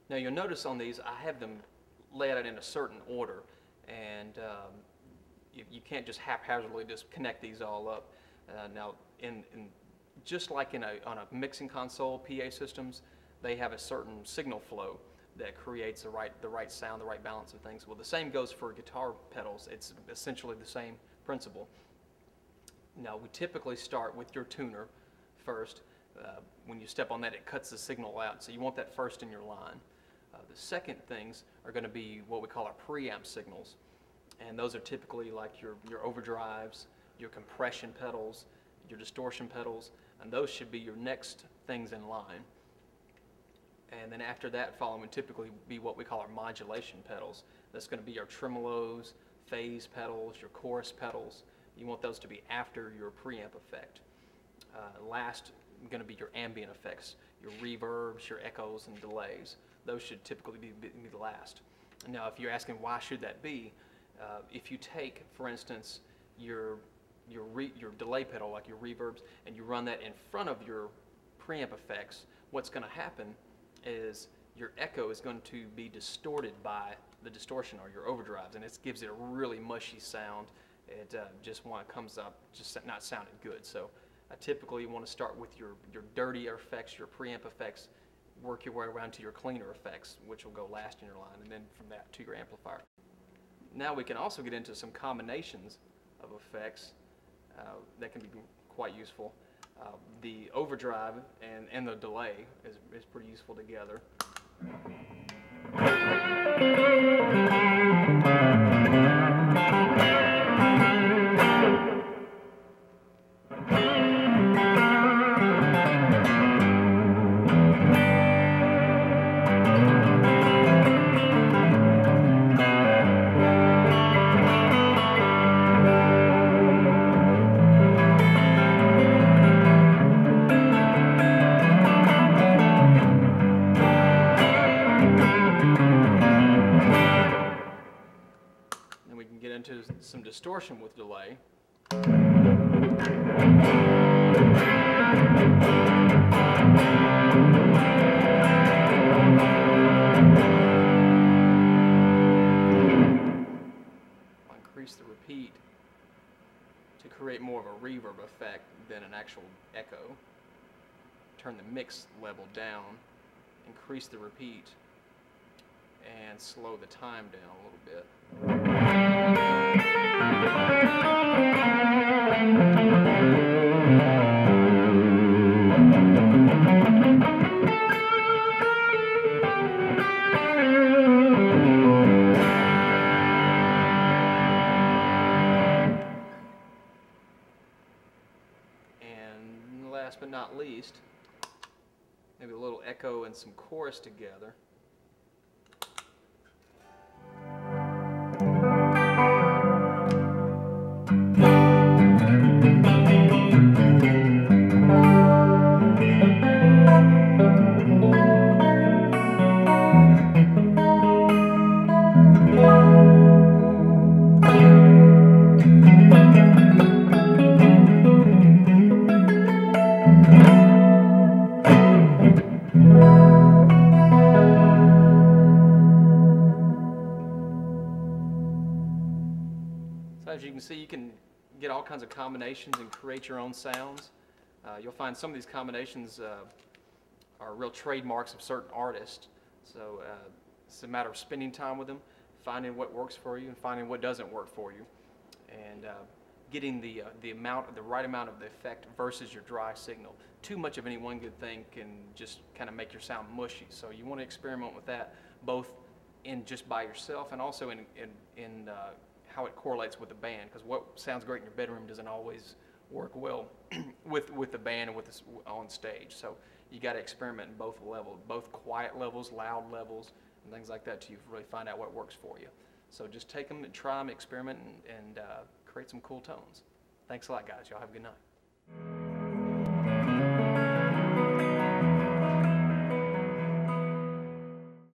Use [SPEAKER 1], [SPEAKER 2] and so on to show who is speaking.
[SPEAKER 1] Now you'll notice on these I have them laid out in a certain order, and you can't just haphazardly just connect these all up. Now just like on a mixing console, PA systems, they have a certain signal flow that creates the right sound, the right balance of things. Well, the same goes for guitar pedals. It's essentially the same principle. Now we typically start with your tuner first. When you step on that, it cuts the signal out, so you want that first in your line. The second things are going to be what we call our preamp signals, and those are typically like your overdrives, your compression pedals, your distortion pedals, and those should be your next things in line. And then after that, following would typically be what we call our modulation pedals. That's going to be your tremolos, phase pedals, your chorus pedals. You want those to be after your preamp effect. Last, going to be your ambient effects, your reverbs, your echoes, and delays. Those should typically be the last. Now, if you're asking why should that be, if you take, for instance, your delay pedal, like your reverbs, and you run that in front of your preamp effects, what's going to happen is your echo is going to be distorted by the distortion or your overdrives, and it gives it a really mushy sound. It just comes up just not sounding good. So typically you want to start with your dirtier effects, your preamp effects, work your way around to your cleaner effects, which will go last in your line, and then from that to your amplifier. Now we can also get into some combinations of effects that can be quite useful. The overdrive and the delay is pretty useful together. Into some distortion with delay. I'll increase the repeat to create more of a reverb effect than an actual echo. Turn the mix level down, increase the repeat, and slow the time down a little bit. And last but not least, maybe a little echo and some chorus together. As you can see, you can get all kinds of combinations and create your own sounds. You'll find some of these combinations are real trademarks of certain artists. So it's a matter of spending time with them, finding what works for you and finding what doesn't work for you, and getting the right amount of the effect versus your dry signal. Too much of any one good thing can just kind of make your sound mushy. So you want to experiment with that, both in just by yourself and also in how it correlates with the band, because what sounds great in your bedroom doesn't always work well with the band and on stage. So you got to experiment in both levels, both quiet levels, loud levels, and things like that, till you really find out what works for you. So just take them and try them, experiment, and create some cool tones. Thanks a lot, guys. Y'all have a good night.